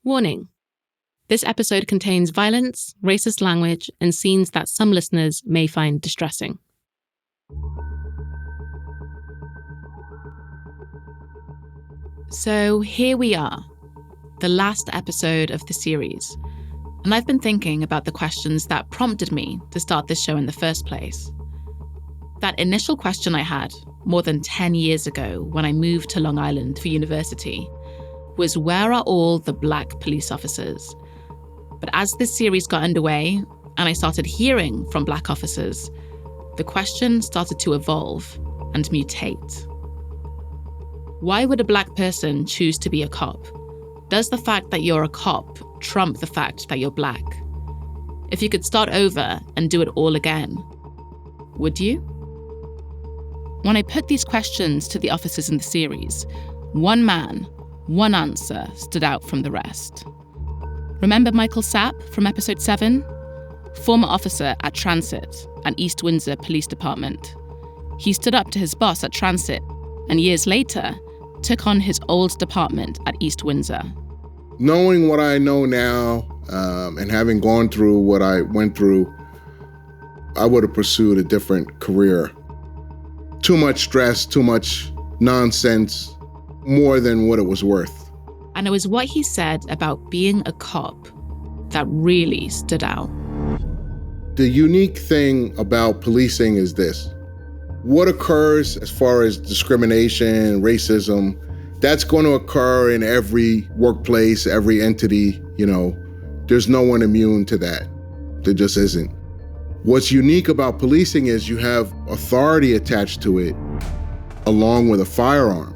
Warning. This episode contains violence, racist language, and scenes that some listeners may find distressing. So here we are, the last episode of the series, and I've been thinking about the questions that prompted me to start this show in the first place. That initial question I had more than 10 years ago when I moved to Long Island for university was, where are all the Black police officers? But as this series got underway and I started hearing from Black officers, the question started to evolve and mutate. Why would a Black person choose to be a cop? Does the fact that you're a cop trump the fact that you're Black? If you could start over and do it all again, would you? When I put these questions to the officers in the series, one man, one answer stood out from the rest. Remember Michael Sapp from episode 7? Former officer at Transit and East Windsor Police Department. He stood up to his boss at Transit and years later took on his old department at East Windsor. Knowing what I know now and having gone through what I went through, I would have pursued a different career. Too much stress, too much nonsense, more than what it was worth. And it was what he said about being a cop that really stood out. The unique thing about policing is this. What occurs as far as discrimination, racism, that's going to occur in every workplace, every entity, There's no one immune to that. There just isn't. What's unique about policing is you have authority attached to it along with a firearm.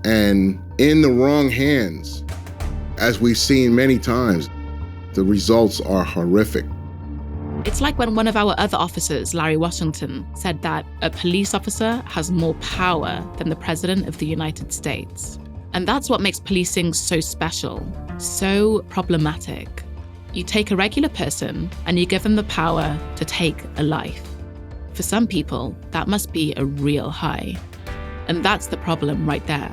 And in the wrong hands, as we've seen many times, the results are horrific. It's like when one of our other officers, Larry Washington, said that a police officer has more power than the President of the United States. And that's what makes policing so special, so problematic. You take a regular person and you give them the power to take a life. For some people, that must be a real high. And that's the problem right there.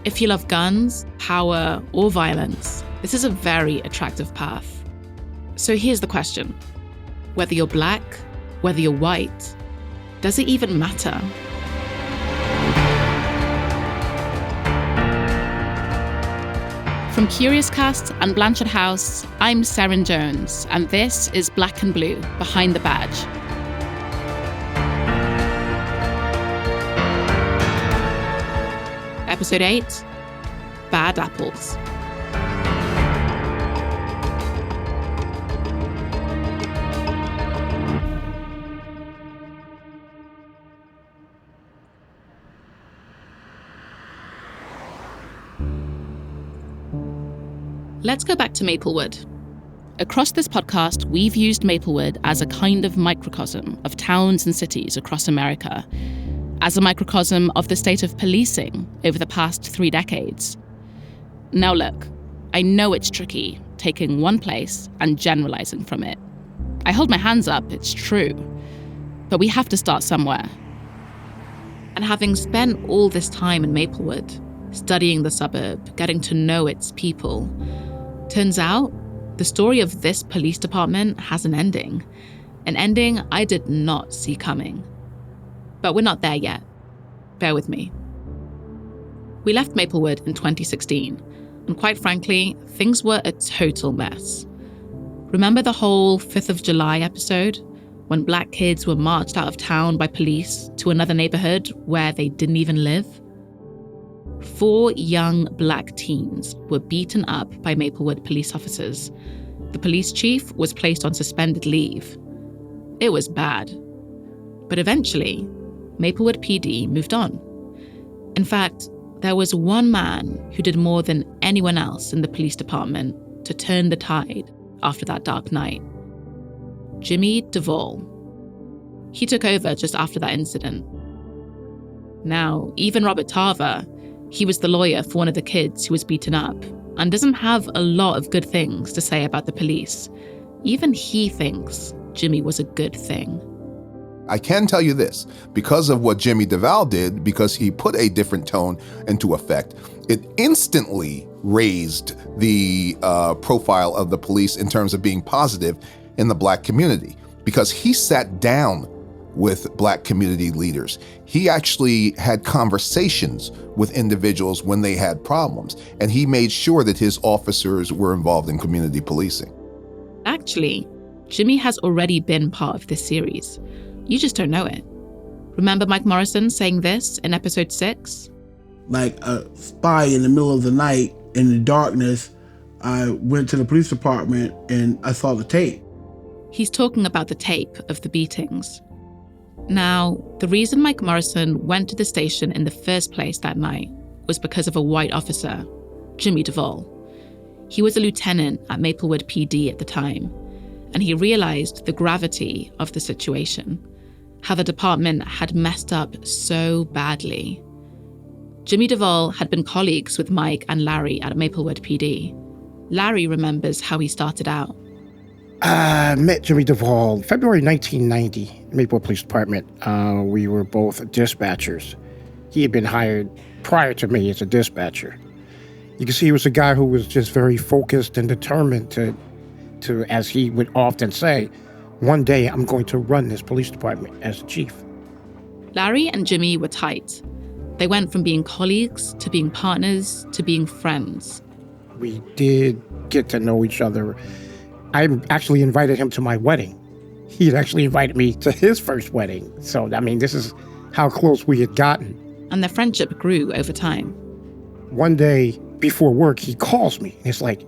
If you love guns, power, or violence, this is a very attractive path. So here's the question. Whether you're Black, whether you're white, does it even matter? From Curious Cast and Blanchard House, I'm Seren Jones, and this is Black and Blue, Behind the Badge. Episode 8, Bad Apples. Let's go back to Maplewood. Across this podcast, we've used Maplewood as a kind of microcosm of towns and cities across America, as a microcosm of the state of policing over the past 3 decades. Now look, I know it's tricky taking one place and generalizing from it. I hold my hands up, it's true. But we have to start somewhere. And having spent all this time in Maplewood, studying the suburb, getting to know its people, turns out the story of this police department has an ending I did not see coming. But we're not there yet. Bear with me. We left Maplewood in 2016, and quite frankly, things were a total mess. Remember the whole 5th of July episode, when Black kids were marched out of town by police to another neighborhood where they didn't even live? 4 young Black teens were beaten up by Maplewood police officers. The police chief was placed on suspended leave. It was bad. But eventually, Maplewood PD moved on. In fact, there was one man who did more than anyone else in the police department to turn the tide after that dark night. Jimmy Duvall. He took over just after that incident. Now, even Robert Tarver, he was the lawyer for one of the kids who was beaten up and doesn't have a lot of good things to say about the police. Even he thinks Jimmy was a good thing. I can tell you this, because of what Jimmy Duvall did, because he put a different tone into effect, It instantly raised the profile of the police in terms of being positive in the Black community, because he sat down with Black community leaders. He actually had conversations with individuals when they had problems, and he made sure that his officers were involved in community policing. Actually, Jimmy has already been part of this series. You just don't know it. Remember Mike Morrison saying this in episode 6? Like a spy in the middle of the night, in the darkness, I went to the police department and I saw the tape. He's talking about the tape of the beatings. Now, the reason Mike Morrison went to the station in the first place that night was because of a white officer, Jimmy Duvall. He was a lieutenant at Maplewood PD at the time, and he realized the gravity of the situation, how the department had messed up so badly. Jimmy Duvall had been colleagues with Mike and Larry at Maplewood PD. Larry remembers how he started out. I met Jimmy Duvall February 1990, Maplewood Police Department. We were both dispatchers. He had been hired prior to me as a dispatcher. You can see he was a guy who was just very focused and determined to, as he would often say, one day I'm going to run this police department as chief. Larry and Jimmy were tight. They went from being colleagues to being partners to being friends. We did get to know each other. I actually invited him to my wedding. He had actually invited me to his first wedding. So, I mean, this is how close we had gotten. And their friendship grew over time. One day before work, he calls me. It's like,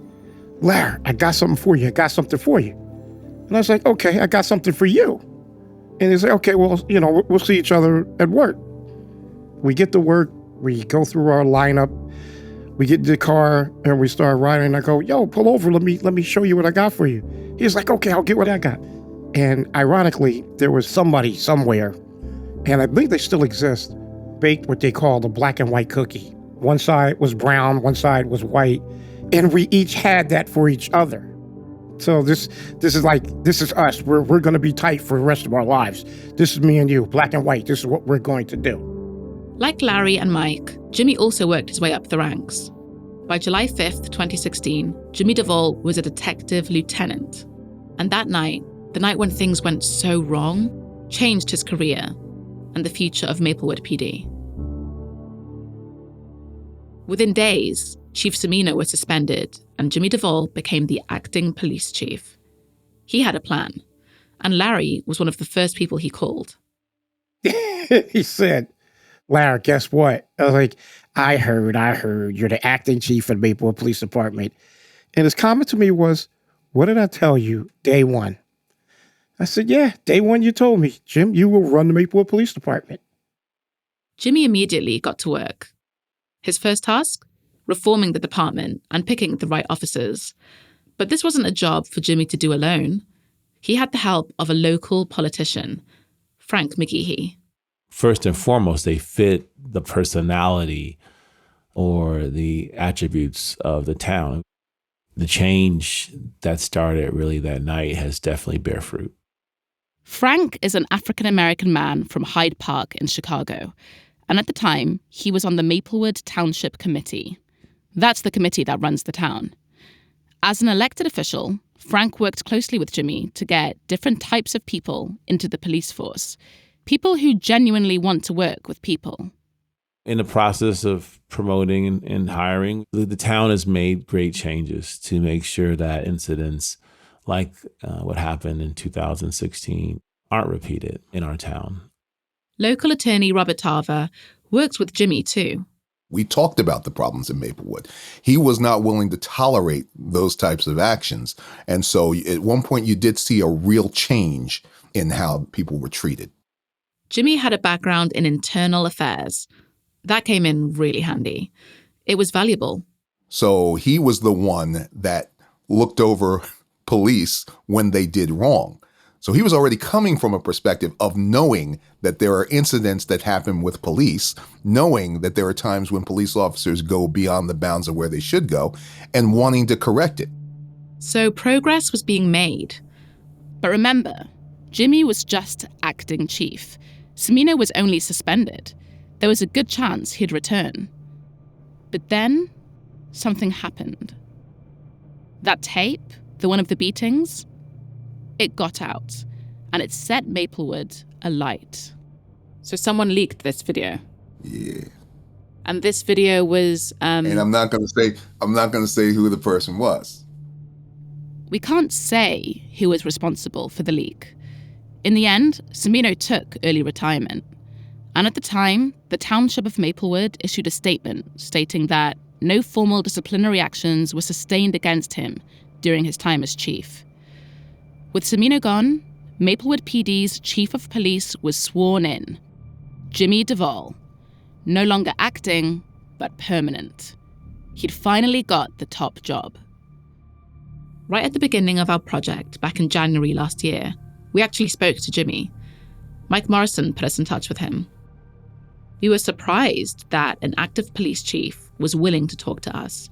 Larry, I got something for you. And I was like, okay, I got something for you. And he's like, okay, well, we'll see each other at work. We get to work. We go through our lineup. We get in the car and we start riding. And I go, yo, pull over. Let me show you what I got for you. He's like, okay, I'll get what I got. And ironically, there was somebody somewhere, and I believe they still exist, baked what they call the black and white cookie. One side was brown, one side was white, and we each had that for each other. So this is us. We're going to be tight for the rest of our lives. This is me and you, black and white. This is what we're going to do. Like Larry and Mike, Jimmy also worked his way up the ranks. By July 5th, 2016, Jimmy Duvall was a detective lieutenant. And that night, the night when things went so wrong, changed his career and the future of Maplewood PD. Within days, Chief Cimino was suspended and Jimmy Duvall became the acting police chief. He had a plan, and Larry was one of the first people he called. He said, Larry, guess what? I was like, I heard, you're the acting chief of the Maplewood Police Department. And his comment to me was, what did I tell you day one? I said, yeah, day one you told me, Jim, you will run the Maplewood Police Department. Jimmy immediately got to work. His first task? Reforming the department and picking the right officers. But this wasn't a job for Jimmy to do alone. He had the help of a local politician, Frank McGehee. First and foremost, they fit the personality or the attributes of the town. The change that started really that night has definitely bear fruit. Frank is an African-American man from Hyde Park in Chicago. And at the time, he was on the Maplewood Township Committee. That's the committee that runs the town. As an elected official, Frank worked closely with Jimmy to get different types of people into the police force. People who genuinely want to work with people. In the process of promoting and hiring, the town has made great changes to make sure that incidents like what happened in 2016 aren't repeated in our town. Local attorney Robert Tarver works with Jimmy too. We talked about the problems in Maplewood. He was not willing to tolerate those types of actions. And so at one point you did see a real change in how people were treated. Jimmy had a background in internal affairs. That came in really handy. It was valuable. So he was the one that looked over police when they did wrong. So he was already coming from a perspective of knowing that there are incidents that happen with police, knowing that there are times when police officers go beyond the bounds of where they should go, and wanting to correct it. So progress was being made. But remember, Jimmy was just acting chief. Cimino was only suspended. There was a good chance he'd return. But then something happened. That tape, the one of the beatings, it got out, and it set Maplewood alight. So someone leaked this video. Yeah. And this video was and I'm not gonna say who the person was. We can't say who was responsible for the leak. In the end, Cimino took early retirement. And at the time, the township of Maplewood issued a statement stating that no formal disciplinary actions were sustained against him during his time as chief. With Cimino gone, Maplewood PD's chief of police was sworn in, Jimmy Duvall, no longer acting, but permanent. He'd finally got the top job. Right at the beginning of our project, back in January last year, we actually spoke to Jimmy. Mike Morrison put us in touch with him. We were surprised that an active police chief was willing to talk to us,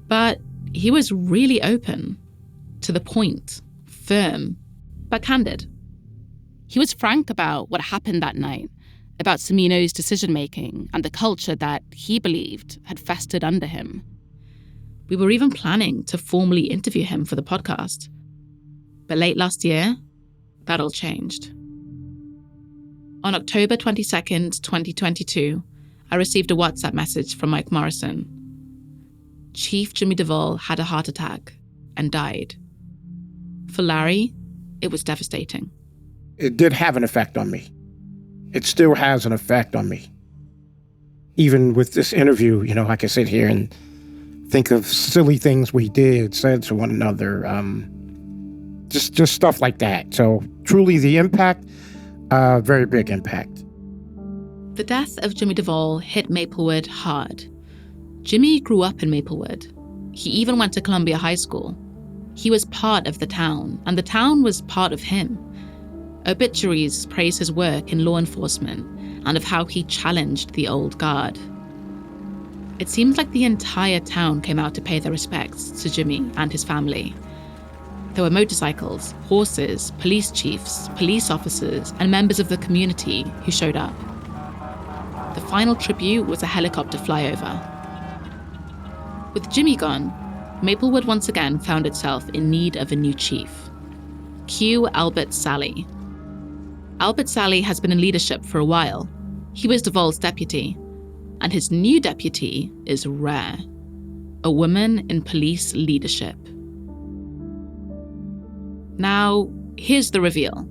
but he was really open, to the point, firm, but candid. He was frank about what happened that night, about Cimino's decision-making and the culture that he believed had festered under him. We were even planning to formally interview him for the podcast. But late last year, that all changed. On October 22nd, 2022, I received a WhatsApp message from Mike Morrison. Chief Jimmy Duvall had a heart attack and died. For Larry, it was devastating. It did have an effect on me. It still has an effect on me. Even with this interview, I can sit here and think of silly things we said to one another, just stuff like that. So truly the impact, very big impact. The death of Jimmy Duvall hit Maplewood hard. Jimmy grew up in Maplewood. He even went to Columbia High School. He was part of the town, and the town was part of him. Obituaries praise his work in law enforcement and of how he challenged the old guard. It seemed like the entire town came out to pay their respects to Jimmy and his family. There were motorcycles, horses, police chiefs, police officers, and members of the community who showed up. The final tribute was a helicopter flyover. With Jimmy gone, Maplewood once again found itself in need of a new chief. Cue Albert Sally. Albert Sally has been in leadership for a while. He was Duvall's deputy, and his new deputy is rare. A woman in police leadership. Now, here's the reveal.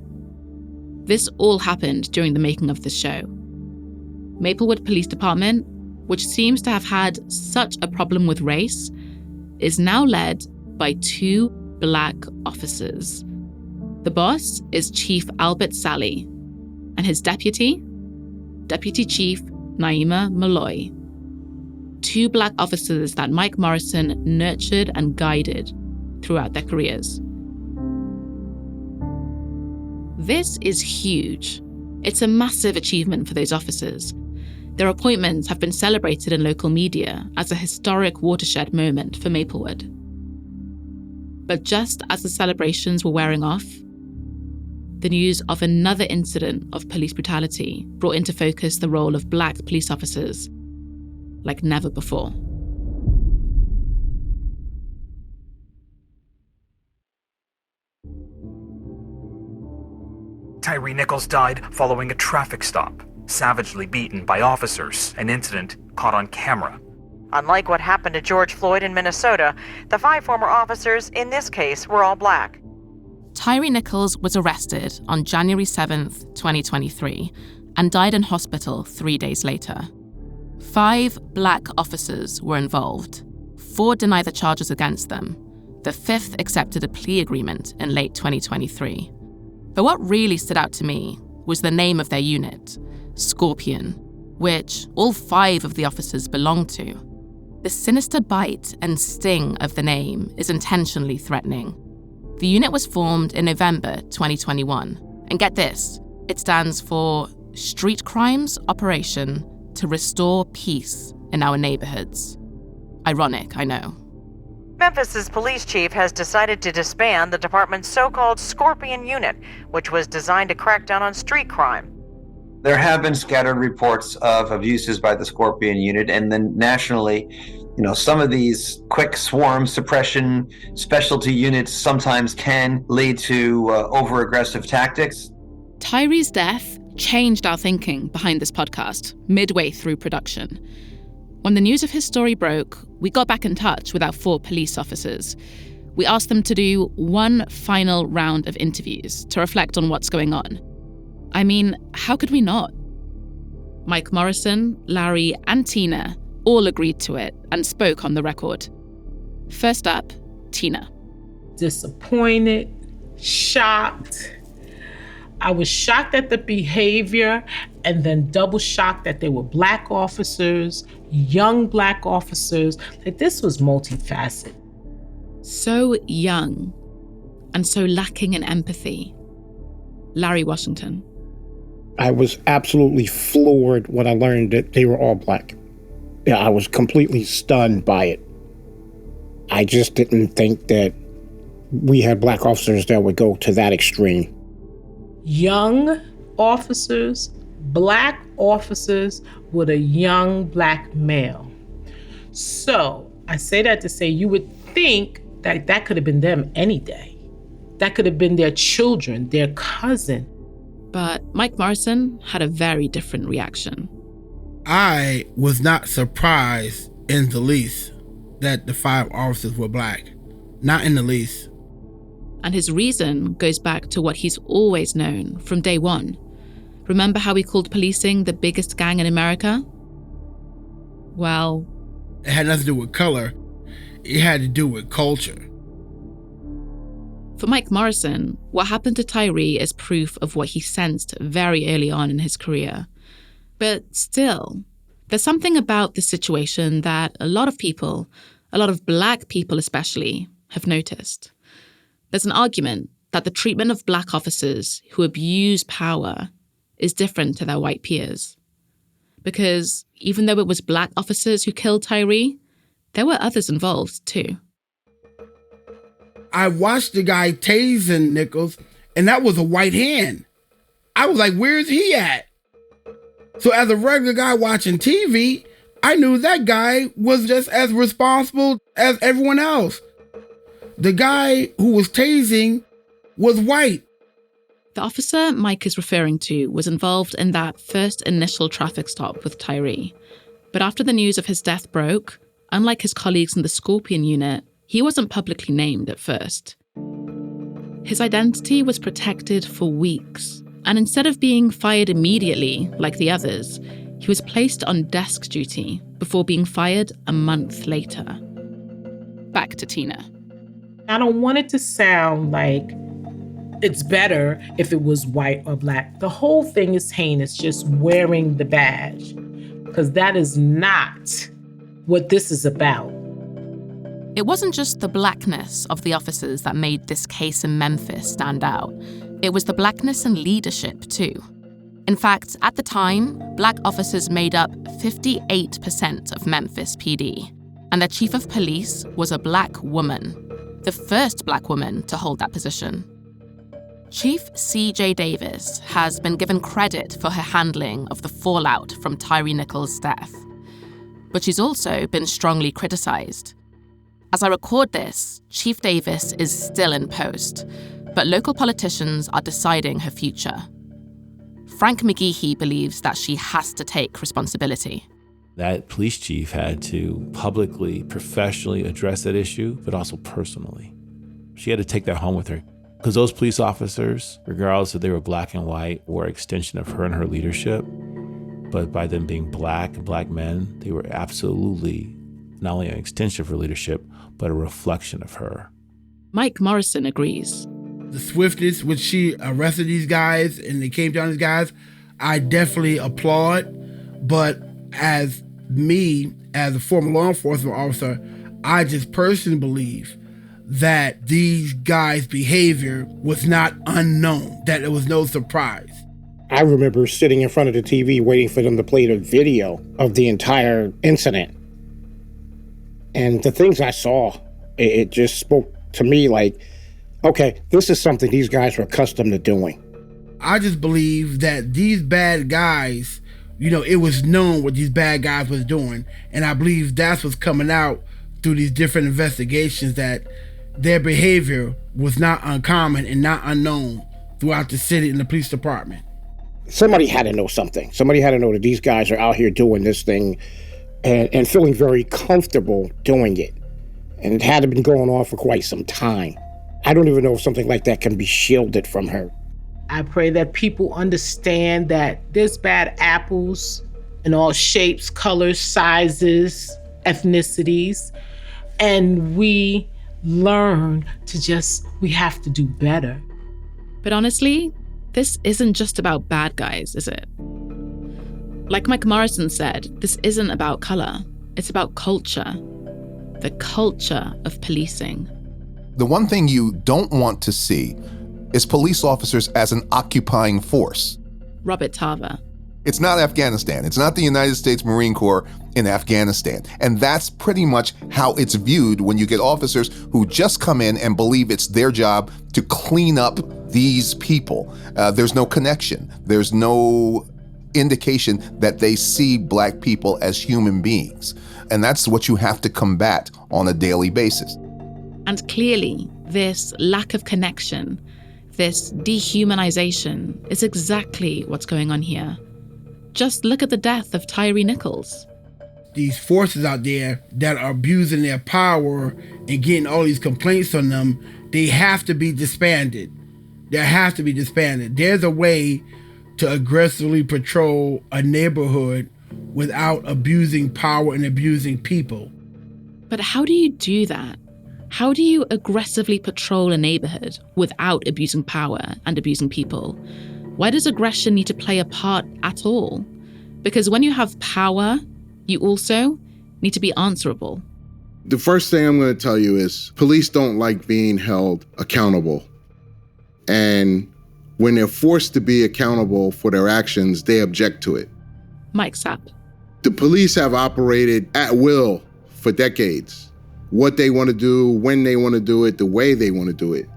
This all happened during the making of this show. Maplewood Police Department, which seems to have had such a problem with race, is now led by 2 Black officers. The boss is Chief Albert Sally, and his deputy, Deputy Chief Naima Malloy. 2 Black officers that Mike Morrison nurtured and guided throughout their careers. This is huge. It's a massive achievement for those officers. Their appointments have been celebrated in local media as a historic watershed moment for Maplewood. But just as the celebrations were wearing off, the news of another incident of police brutality brought into focus the role of Black police officers like never before. Tyre Nichols died following a traffic stop, savagely beaten by officers, an incident caught on camera. Unlike what happened to George Floyd in Minnesota, the 5 former officers in this case were all Black. Tyre Nichols was arrested on January 7th, 2023, and died in hospital 3 days later. 5 Black officers were involved. 4 denied the charges against them. The 5th accepted a plea agreement in late 2023. But what really stood out to me was the name of their unit, Scorpion, which all 5 of the officers belonged to. The sinister bite and sting of the name is intentionally threatening. The unit was formed in November 2021. And get this, it stands for Street Crimes Operation to Restore Peace in Our Neighborhoods. Ironic, I know. Memphis's police chief has decided to disband the department's so-called Scorpion unit, which was designed to crack down on street crime. There have been scattered reports of abuses by the Scorpion unit, and then nationally, some of these quick swarm suppression specialty units sometimes can lead to over-aggressive tactics. Tyre's death changed our thinking behind this podcast midway through production. When the news of his story broke, we got back in touch with our 4 police officers. We asked them to do one final round of interviews to reflect on what's going on. I mean, how could we not? Mike Morrison, Larry, and Tina all agreed to it and spoke on the record. First up, Tina. Disappointed, shocked. I was shocked at the behavior and then double shocked that there were Black officers, young Black officers. Like, this was multifaceted. So young and so lacking in empathy. Larry Washington. I was absolutely floored when I learned that they were all Black. Yeah, I was completely stunned by it. I just didn't think that we had Black officers that would go to that extreme. Young officers, Black officers with a young Black male. So I say that to say you would think that that could have been them any day. That could have been their children, their cousin. But Mike Morrison had a very different reaction. I was not surprised in the least that the 5 officers were Black. Not in the least. And his reason goes back to what he's always known from day one. Remember how we called policing the biggest gang in America? Well, it had nothing to do with color. It had to do with culture. For Mike Morrison, what happened to Tyre is proof of what he sensed very early on in his career. But still, there's something about this situation that a lot of people, a lot of Black people especially, have noticed. There's an argument that the treatment of Black officers who abuse power is different to their white peers. Because even though it was Black officers who killed Tyre, there were others involved too. I watched the guy tasing Nichols, and that was a white hand. I was like, where's he at? So as a regular guy watching TV, I knew that guy was just as responsible as everyone else. The guy who was tasing was white. The officer Mike is referring to was involved in that first initial traffic stop with Tyre. But after the news of his death broke, unlike his colleagues in the Scorpion unit, he wasn't publicly named at first. His identity was protected for weeks, and instead of being fired immediately like the others, he was placed on desk duty before being fired a month later. Back to Tina. I don't want it to sound like it's better if it was white or Black. The whole thing is heinous, just wearing the badge, because that is not what this is about. It wasn't just the Blackness of the officers that made this case in Memphis stand out. It was the Blackness in leadership, too. In fact, at the time, Black officers made up 58% of Memphis PD, and their chief of police was a Black woman, the first Black woman to hold that position. Chief C.J. Davis has been given credit for her handling of the fallout from Tyre Nichols' death, but she's also been strongly criticized. As I record this, Chief Davis is still in post, but local politicians are deciding her future. Frank McGeehee believes that she has to take responsibility. That police chief had to publicly, professionally address that issue, but also personally. She had to take that home with her. Because those police officers, regardless if they were Black and white, were an extension of her and her leadership. But by them being Black men, they were absolutely not only an extension of her leadership, but a reflection of her. Mike Morrison agrees. The swiftness which she arrested these guys and they came down these guys, I definitely applaud. But as a former law enforcement officer, I just personally believe that these guys' behavior was not unknown, that it was no surprise. I remember sitting in front of the TV waiting for them to play the video of the entire incident. And the things I saw, it just spoke to me like, okay, this is something these guys were accustomed to doing. I just believe that these bad guys, it was known what these bad guys was doing. And I believe that's what's coming out through these different investigations, that their behavior was not uncommon and not unknown throughout the city and the police department. Somebody had to know something. Somebody had to know that these guys are out here doing this thing and feeling very comfortable doing it. And it had been going on for quite some time. I don't even know if something like that can be shielded from her. I pray that people understand that there's bad apples in all shapes, colors, sizes, ethnicities, and we learn to we have to do better. But honestly, this isn't just about bad guys, is it? Like Mike Morrison said, this isn't about color. It's about culture. The culture of policing. The one thing you don't want to see is police officers as an occupying force. Robert Tarver. It's not Afghanistan. It's not the United States Marine Corps in Afghanistan. And that's pretty much how it's viewed when you get officers who just come in and believe it's their job to clean up these people. There's no connection. There's no indication that they see Black people as human beings. And that's what you have to combat on a daily basis. And clearly, this lack of connection, this dehumanization is exactly what's going on here. Just look at the death of Tyre Nichols. These forces out there that are abusing their power and getting all these complaints on them, they have to be disbanded. They have to be disbanded. There's a way to aggressively patrol a neighborhood without abusing power and abusing people. But how do you do that? How do you aggressively patrol a neighborhood without abusing power and abusing people? Why does aggression need to play a part at all? Because when you have power, you also need to be answerable. The first thing I'm going to tell you is police don't like being held accountable. And when they're forced to be accountable for their actions, they object to it. Mike Sapp. The police have operated at will for decades. What they want to do, when they want to do it, the way they want to do it.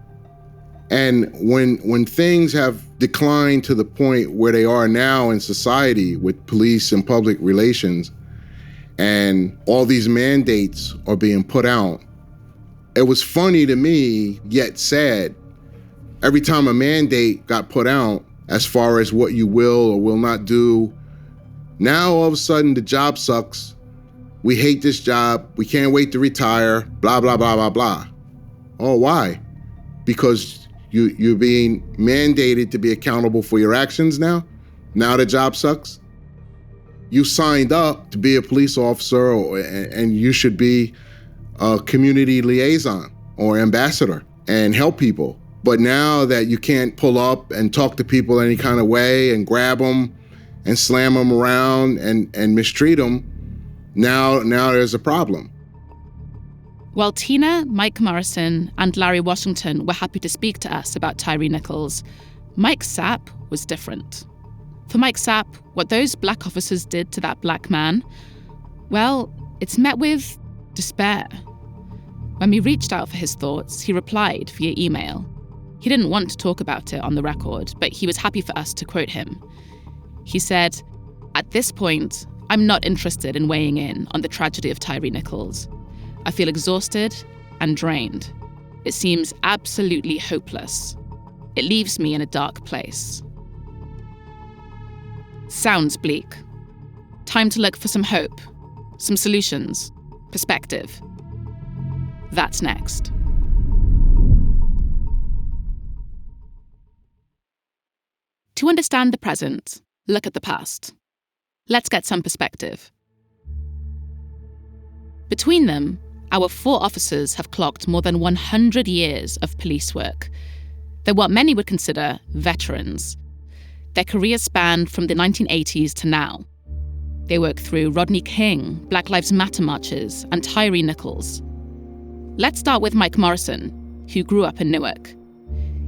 And when things have declined to the point where they are now in society with police and public relations, and all these mandates are being put out, it was funny to me, yet sad. Every time a mandate got put out, as far as what you will or will not do, now all of a sudden the job sucks. We hate this job. We can't wait to retire, blah, blah, blah, blah, blah. Oh, why? Because you're being mandated to be accountable for your actions now? Now the job sucks? You signed up to be a police officer and you should be a community liaison or ambassador and help people. But now that you can't pull up and talk to people any kind of way and grab them and slam them around and mistreat them, now there's a problem. While Tina, Mike Morrison, and Larry Washington were happy to speak to us about Tyre Nichols, Mike Sapp was different. For Mike Sapp, what those Black officers did to that Black man, well, it's met with despair. When we reached out for his thoughts, he replied via email. He didn't want to talk about it on the record, but he was happy for us to quote him. He said, "At this point, I'm not interested in weighing in on the tragedy of Tyre Nichols. I feel exhausted and drained. It seems absolutely hopeless. It leaves me in a dark place." Sounds bleak. Time to look for some hope, some solutions, perspective. That's next. To understand the present, look at the past. Let's get some perspective. Between them, our 4 officers have clocked more than 100 years of police work. They're what many would consider veterans. Their careers span from the 1980s to now. They work through Rodney King, Black Lives Matter marches, and Tyre Nichols. Let's start with Mike Morrison, who grew up in Newark.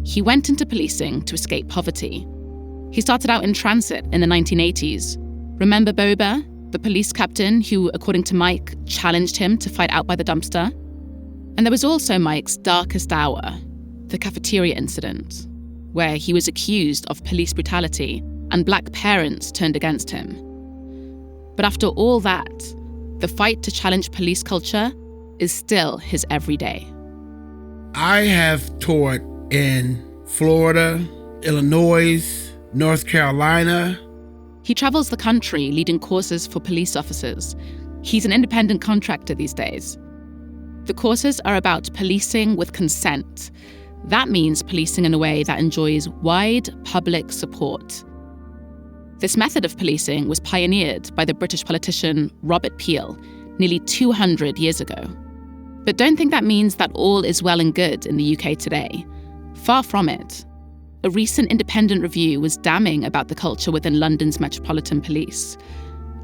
He went into policing to escape poverty. He started out in transit in the 1980s. Remember Boba, the police captain who, according to Mike, challenged him to fight out by the dumpster? And there was also Mike's darkest hour, the cafeteria incident, where he was accused of police brutality and black parents turned against him. But after all that, the fight to challenge police culture is still his everyday. I have taught in Florida, Illinois, North Carolina. He travels the country leading courses for police officers. He's an independent contractor these days. The courses are about policing with consent. That means policing in a way that enjoys wide public support. This method of policing was pioneered by the British politician Robert Peel nearly 200 years ago. But don't think that means that all is well and good in the UK today. Far from it. A recent independent review was damning about the culture within London's Metropolitan Police.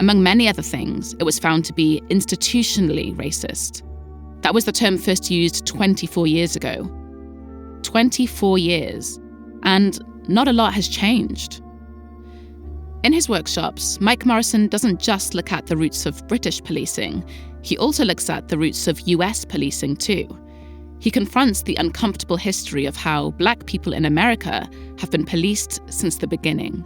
Among many other things, it was found to be institutionally racist. That was the term first used 24 years ago. 24 years, and not a lot has changed. In his workshops, Mike Morrison doesn't just look at the roots of British policing, he also looks at the roots of US policing too. He confronts the uncomfortable history of how black people in America have been policed since the beginning.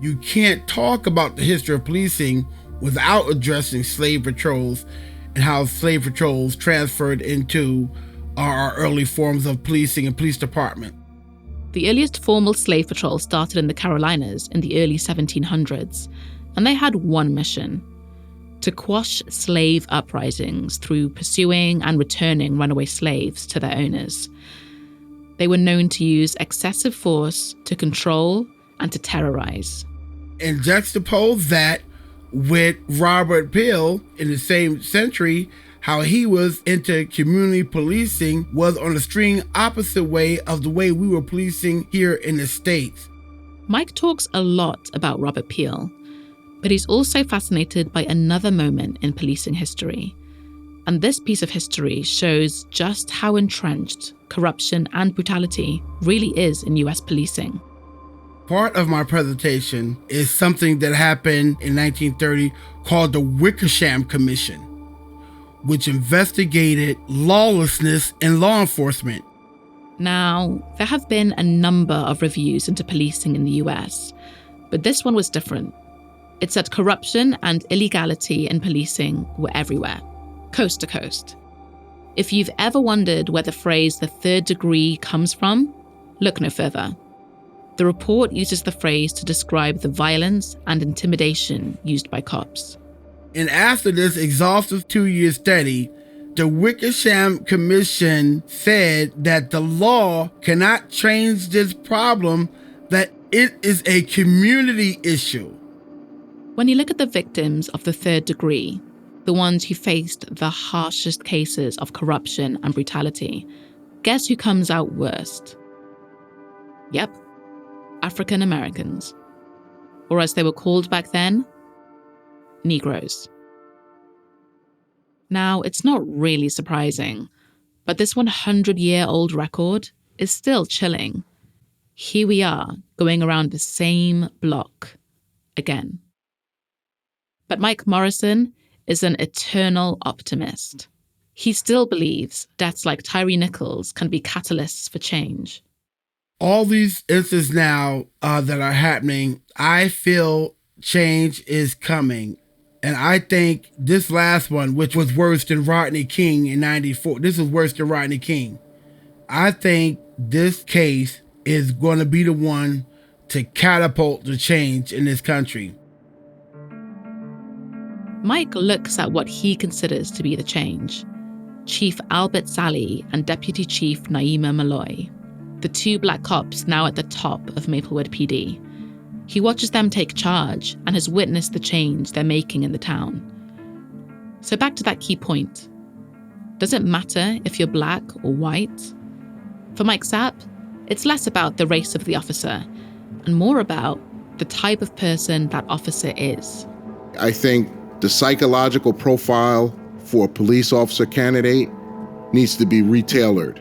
You can't talk about the history of policing without addressing slave patrols and how slave patrols transferred into our early forms of policing and police department. The earliest formal slave patrol started in the Carolinas in the early 1700s, and they had one mission: to quash slave uprisings through pursuing and returning runaway slaves to their owners. They were known to use excessive force to control and to terrorize. And juxtapose that with Robert Peel in the same century, how he was into community policing was on the extreme opposite way of the way we were policing here in the States. Mike talks a lot about Robert Peel, but he's also fascinated by another moment in policing history. And this piece of history shows just how entrenched corruption and brutality really is in US policing. Part of my presentation is something that happened in 1930 called the Wickersham Commission, which investigated lawlessness in law enforcement. Now, there have been a number of reviews into policing in the US, but this one was different. It said corruption and illegality in policing were everywhere, coast to coast. If you've ever wondered where the phrase "the third degree" comes from, look no further. The report uses the phrase to describe the violence and intimidation used by cops. And after this exhaustive 2-year study, the Wickersham Commission said that the law cannot change this problem, that it is a community issue. When you look at the victims of the third degree, the ones who faced the harshest cases of corruption and brutality, guess who comes out worst? Yep, African Americans. Or as they were called back then, Negroes. Now, it's not really surprising, but this 100-year-old record is still chilling. Here we are, going around the same block again. But Mike Morrison is an eternal optimist. He still believes deaths like Tyre Nichols can be catalysts for change. All these instances now that are happening, I feel change is coming. And I think this last one, which was worse than Rodney King in '94, this is worse than Rodney King. I think this case is going to be the one to catapult the change in this country. Mike looks at what he considers to be the change. Chief Albert Sally and Deputy Chief Naima Malloy, the two black cops now at the top of Maplewood PD. He watches them take charge and has witnessed the change they're making in the town. So back to that key point. Does it matter if you're black or white? For Mike Sapp, it's less about the race of the officer and more about the type of person that officer is. I think the psychological profile for a police officer candidate needs to be retailored.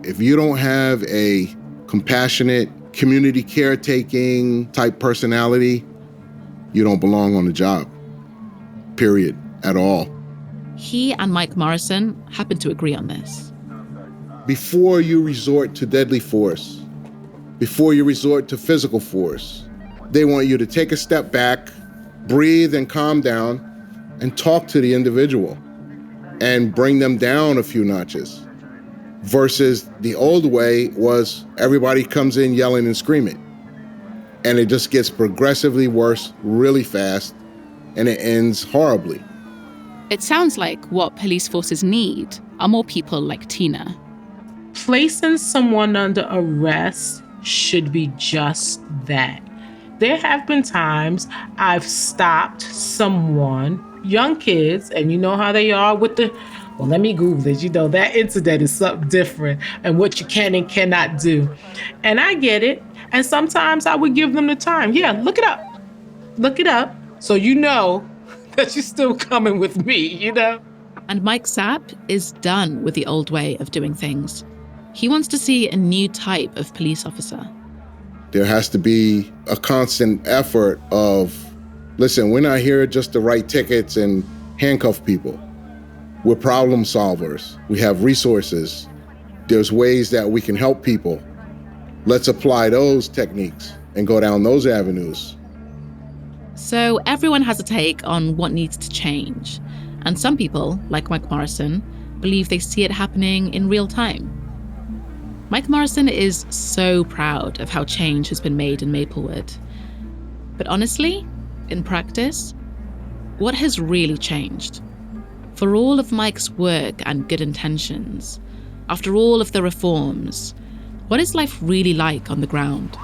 If you don't have a compassionate, community caretaking type personality, you don't belong on the job, period, at all. He and Mike Morrison happen to agree on this. Before you resort to deadly force, before you resort to physical force. They want you to take a step back, breathe and calm down, and talk to the individual and bring them down a few notches. Versus the old way was everybody comes in yelling and screaming. And it just gets progressively worse really fast, and it ends horribly. It sounds like what police forces need are more people like Tina. Placing someone under arrest should be just that. There have been times I've stopped someone, young kids, and you know how they are with well, let me Google it. You know, that incident is something different and what you can and cannot do. And I get it. And sometimes I would give them the time. Yeah, look it up. Look it up so you know that you're still coming with me, you know? And Mike Sapp is done with the old way of doing things. He wants to see a new type of police officer. There has to be a constant effort of, listen, we're not here just to write tickets and handcuff people. We're problem solvers. We have resources. There's ways that we can help people. Let's apply those techniques and go down those avenues. So everyone has a take on what needs to change. And some people, like Mike Morrison, believe they see it happening in real time. Mike Morrison is so proud of how change has been made in Maplewood. But honestly, in practice, what has really changed? For all of Mike's work and good intentions, after all of the reforms, what is life really like on the ground?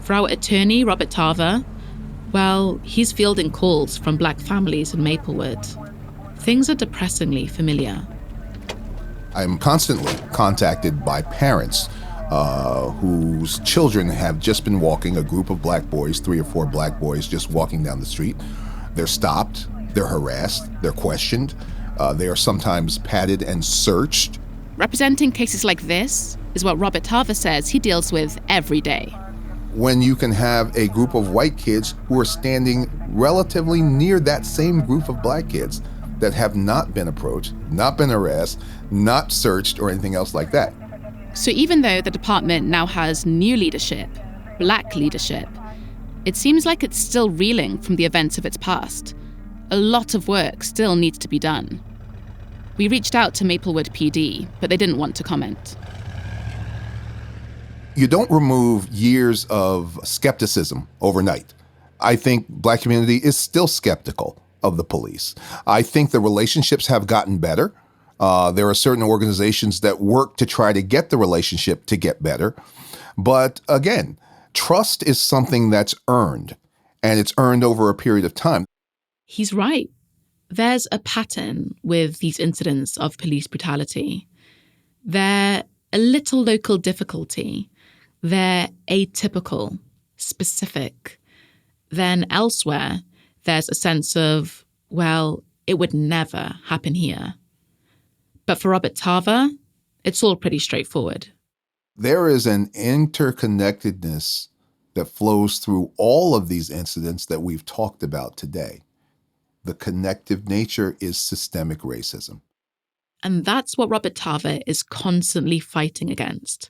For our attorney, Robert Tarver, well, he's fielding calls from Black families in Maplewood. Things are depressingly familiar. I'm constantly contacted by parents whose children have just been walking, a group of Black boys, 3 or 4 Black boys just walking down the street. They're stopped, they're harassed, they're questioned, they are sometimes patted and searched. Representing cases like this is what Robert Tarver says he deals with every day. When you can have a group of white kids who are standing relatively near that same group of Black kids that have not been approached, not been harassed, not searched, or anything else like that. So even though the department now has new leadership, Black leadership, it seems like it's still reeling from the events of its past. A lot of work still needs to be done. We reached out to Maplewood PD, but they didn't want to comment. You don't remove years of skepticism overnight. I think Black community is still skeptical of the police. I think the relationships have gotten better. There are certain organizations that work to try to get the relationship to get better. But again, trust is something that's earned, and it's earned over a period of time. He's right. There's a pattern with these incidents of police brutality. They're a little local difficulty. They're atypical, specific. Then elsewhere, there's a sense of, well, it would never happen here. But for Robert Tarver, it's all pretty straightforward. There is an interconnectedness that flows through all of these incidents that we've talked about today. The connective nature is systemic racism. And that's what Robert Tarver is constantly fighting against.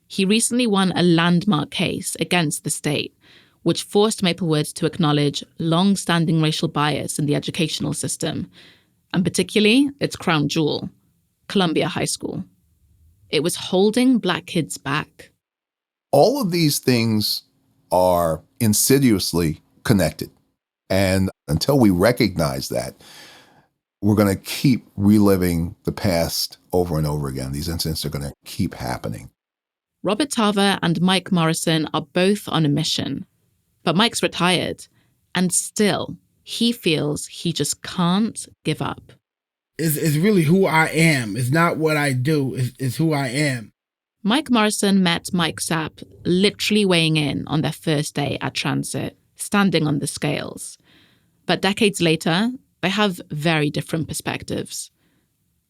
He recently won a landmark case against the state, which forced Maplewood to acknowledge long-standing racial bias in the educational system, and particularly its crown jewel, Columbia High School. It was holding Black kids back. All of these things are insidiously connected. And until we recognize that, we're going to keep reliving the past over and over again. These incidents are going to keep happening. Robert Tarver and Mike Morrison are both on a mission. But Mike's retired, and still, he feels he just can't give up. It's really who I am. It's not what I do. It's who I am. Mike Morrison met Mike Sapp literally weighing in on their first day at Transit, standing on the scales. But decades later, they have very different perspectives.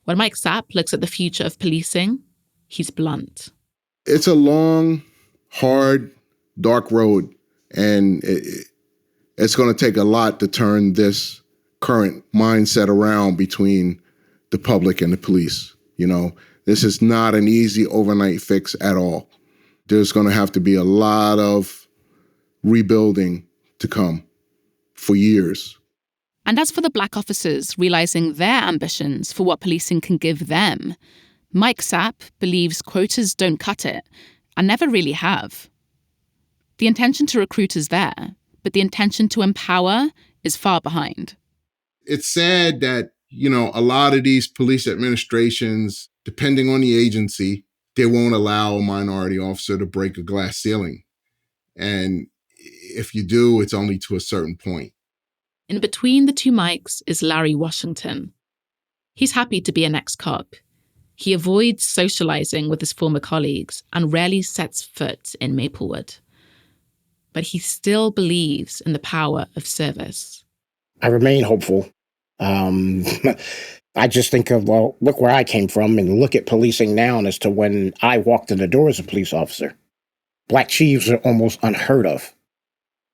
When Mike Sapp looks at the future of policing, he's blunt. It's a long, hard, dark road, and it's going to take a lot to turn this current mindset around between the public and the police. You know, this is not an easy overnight fix at all. There's going to have to be a lot of rebuilding to come for years. And as for the Black officers realizing their ambitions for what policing can give them, Mike Sapp believes quotas don't cut it and never really have. The intention to recruit is there, but the intention to empower is far behind. It's sad that, a lot of these police administrations, depending on the agency, they won't allow a minority officer to break a glass ceiling. And if you do, it's only to a certain point. In between the two Mikes is Larry Washington. He's happy to be an ex-cop. He avoids socializing with his former colleagues and rarely sets foot in Maplewood. But he still believes in the power of service. I remain hopeful. I just think of, look where I came from and look at policing now as to when I walked in the door as a police officer. Black chiefs are almost unheard of.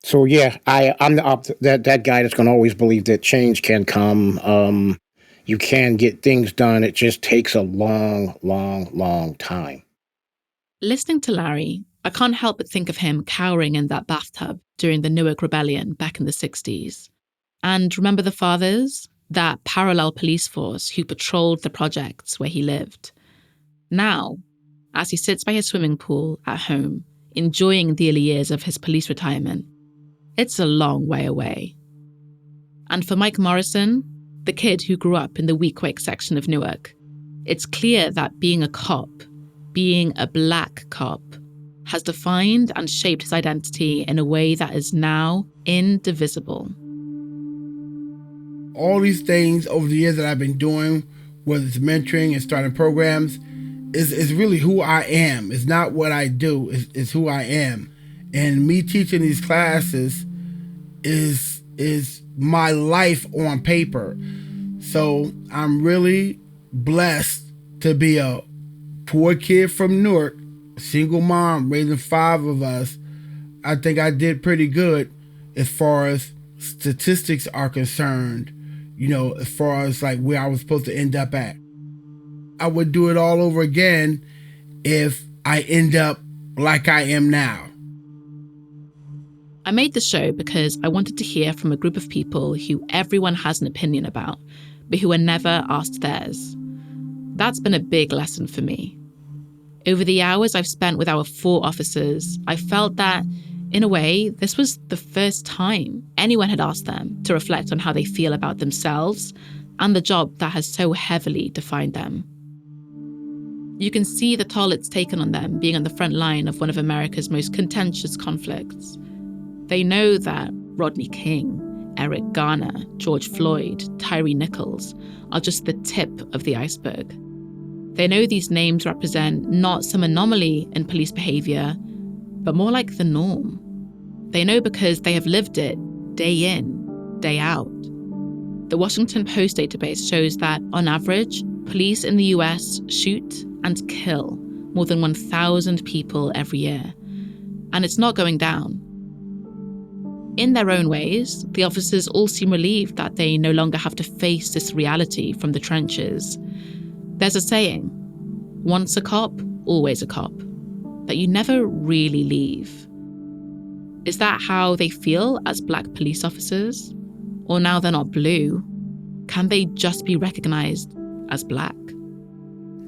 So yeah, I'm that guy that's going to always believe that change can come. You can get things done. It just takes a long, long, long time. Listening to Larry, I can't help but think of him cowering in that bathtub during the Newark Rebellion back in the 60s. And remember the Fathers? That parallel police force who patrolled the projects where he lived. Now, as he sits by his swimming pool at home, enjoying the early years of his police retirement, it's a long way away. And for Mike Morrison, the kid who grew up in the Weequahic section of Newark, it's clear that being a cop, being a Black cop, has defined and shaped his identity in a way that is now indivisible. All these things over the years that I've been doing, whether it's mentoring and starting programs, is really who I am. It's not what I do, it's who I am. And me teaching these classes is my life on paper. So I'm really blessed to be a poor kid from Newark, single mom, raising 5 of us. I think I did pretty good as far as statistics are concerned, as far as like where I was supposed to end up at. I would do it all over again if I end up like I am now. I made the show because I wanted to hear from a group of people who everyone has an opinion about, but who are never asked theirs. That's been a big lesson for me. Over the hours I've spent with our 4 officers, I felt that, in a way, this was the first time anyone had asked them to reflect on how they feel about themselves and the job that has so heavily defined them. You can see the toll it's taken on them being on the front line of one of America's most contentious conflicts. They know that Rodney King, Eric Garner, George Floyd, Tyre Nichols are just the tip of the iceberg. They know these names represent not some anomaly in police behavior, but more like the norm. They know because they have lived it day in, day out. The Washington Post database shows that, on average, police in the US shoot and kill more than 1,000 people every year. And it's not going down. In their own ways, the officers all seem relieved that they no longer have to face this reality from the trenches. There's a saying, once a cop, always a cop, that you never really leave. Is that how they feel as Black police officers? Or now they're not blue, can they just be recognized as Black?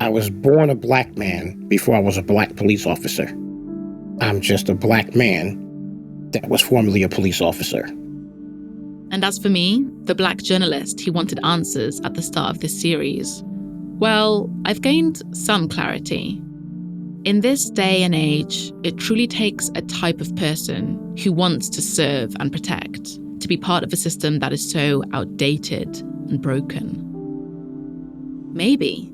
I was born a Black man before I was a Black police officer. I'm just a Black man that was formerly a police officer. And as for me, the Black journalist who wanted answers at the start of this series, well, I've gained some clarity. In this day and age, it truly takes a type of person who wants to serve and protect to be part of a system that is so outdated and broken. Maybe,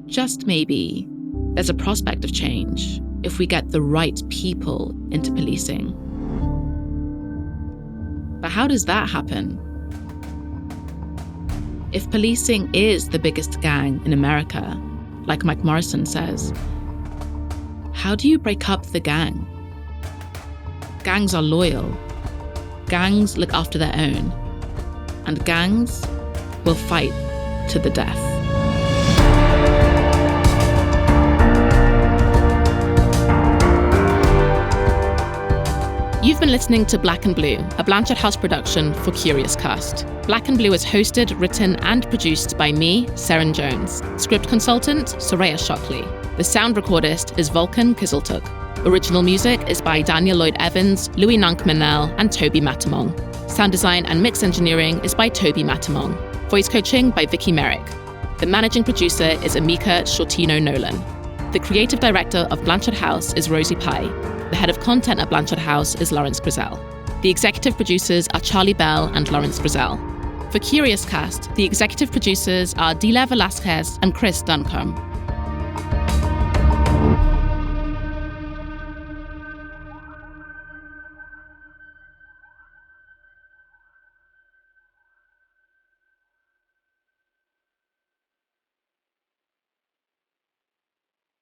just maybe, there's a prospect of change if we get the right people into policing. But how does that happen? If policing is the biggest gang in America, like Mike Morrison says, how do you break up the gang? Gangs are loyal. Gangs look after their own. And gangs will fight to the death. listening to Black and Blue, a Blanchard House production for Curious Cast. Black and Blue is hosted, written, and produced by me, Seren Jones. Script consultant, Soraya Shockley. The sound recordist is Volkan Kiziltuk. Original music is by Daniel Lloyd Evans, Louis Nank-Manel, and Toby Matamong. Sound design and mix engineering is by Toby Matamong. Voice coaching by Vicky Merrick. The managing producer is Amika Shortino-Nolan. The creative director of Blanchard House is Rosie Pye. The head of content at Blanchard House is Lawrence Grizel. The executive producers are Charlie Bell and Lawrence Grizel. For Curious Cast, the executive producers are Dila Velasquez and Chris Duncombe.